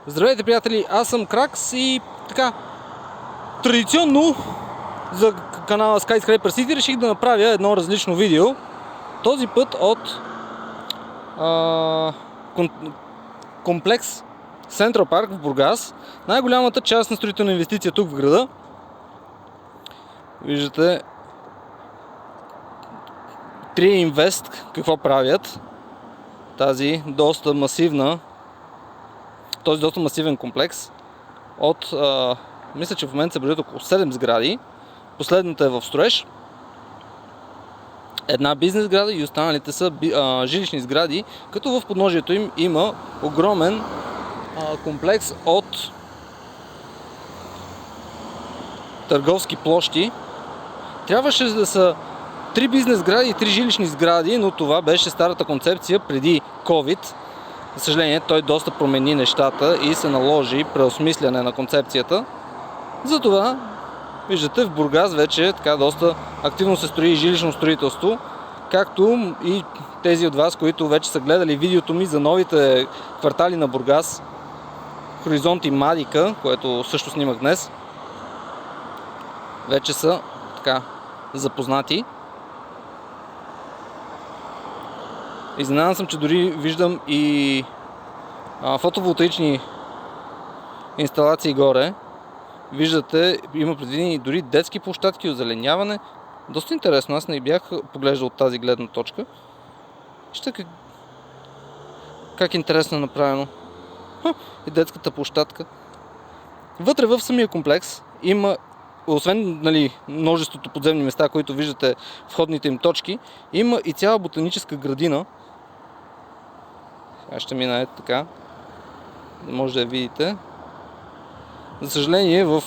Здравейте, приятели! Аз съм Кракс и така, традиционно за канала Skyscraper City реших да направя едно различно видео. Този път от комплекс Central Park в Бургас. Най-голямата част на строителна инвестиция тук в града. Виждате Tree Invest какво правят. Този доста масивен комплекс от, мисля, че в момента се броят около 7 сгради. Последната е в строеж. Една бизнес сграда и останалите са жилищни сгради, като в подножието им има огромен комплекс от търговски площи. Трябваше да са 3 бизнес сгради и 3 жилищни сгради, но това беше старата концепция преди COVID. За съжаление, той доста промени нещата и се наложи преосмисляне на концепцията. Затова, виждате, в Бургас вече така доста активно се строи и жилищно строителство, както и тези от вас, които вече са гледали видеото ми за новите квартали на Бургас, Хоризонт и Мадика, което също снимах днес, вече са така запознати. Изненадан съм, че дори виждам и фотоволтаични инсталации горе. Виждате, има предвидени дори детски площадки, озеленяване. Доста интересно, аз не бях поглеждал от тази гледна точка. Вижте как интересно е направено. И детската площадка. Вътре в самия комплекс има, освен множеството подземни места, които виждате входните им точки, има и цяла ботаническа градина. Сега ще мина така, да може да я видите. За съжаление, в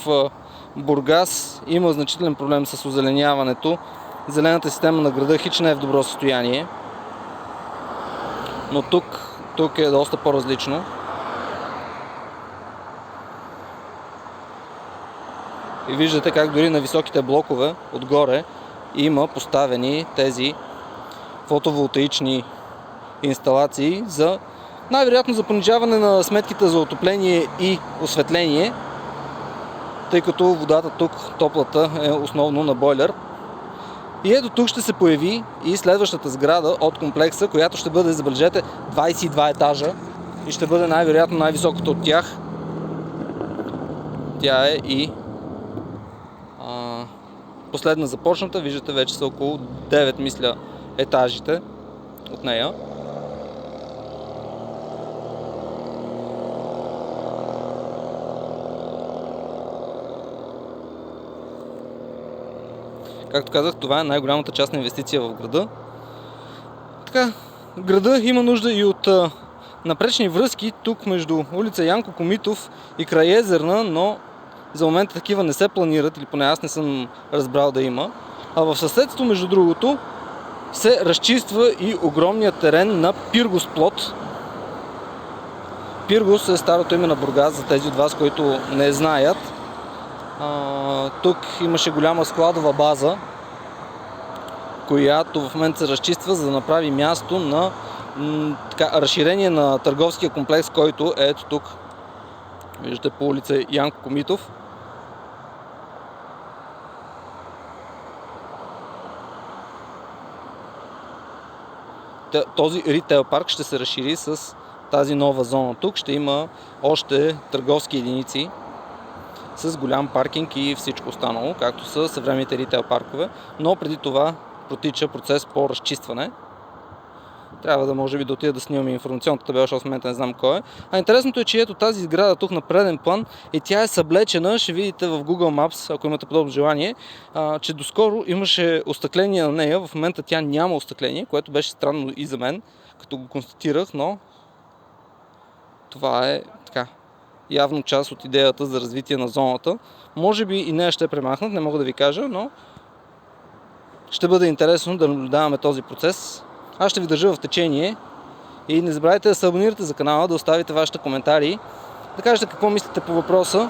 Бургас има значителен проблем с озеленяването. Зелената система на града хич не е в добро състояние. Но тук е доста по-различно. И виждате как дори на високите блокове отгоре има поставени тези фотоволтаични инсталации за най-вероятно за понижаване на сметките за отопление и осветление, тъй като водата тук, топлата, е основно на бойлер. И ето тук ще се появи и следващата сграда от комплекса, която ще бъде, забележете, 22 етажа и ще бъде най-вероятно най-високата от тях. Тя е и последна започната, виждате, вече са около 9, мисля, етажите от нея. Както казах, това е най-голямата част на инвестиция в града. Така, града има нужда и от напречни връзки тук между улица Янко Комитов и Крайезерна, но за момента такива не се планират, или поне аз не съм разбрал да има. А в съседство, между другото, се разчиства и огромният терен на Пиргос плот. Пиргос е старото име на Бургас, за тези от вас, които не знаят. Тук имаше голяма складова база, която в момента се разчиства, за да направи място на разширение на търговския комплекс, който е ето тук. Виждате по улица Янко Комитов. Този ритейл парк ще се разшири с тази нова зона. Тук ще има още търговски единици с голям паркинг и всичко останало, както са съвременните ритейл паркове, но преди това протича процес по разчистване. Трябва да може би да отида да снимаме информационната табела, защото в момента не знам кой е. А интересното е, че ето тази сграда тук на преден план и тя е съблечена, ще видите в Google Maps, ако имате подобно желание, че доскоро имаше остъкление на нея, в момента тя няма остъкление, което беше странно и за мен, като го констатирах, но това е така явно част от идеята за развитие на зоната. Може би и нея ще премахнат, не мога да ви кажа, но ще бъде интересно да наблюдаваме този процес. Аз ще ви държа в течение и не забравяйте да се абонирате за канала, да оставите вашите коментари, да кажете какво мислите по въпроса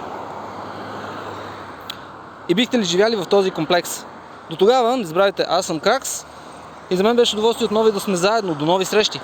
и бихте ли живяли в този комплекс. До тогава, не забравяйте, аз съм Кракс и за мен беше удоволствие отново да сме заедно. До нови срещи!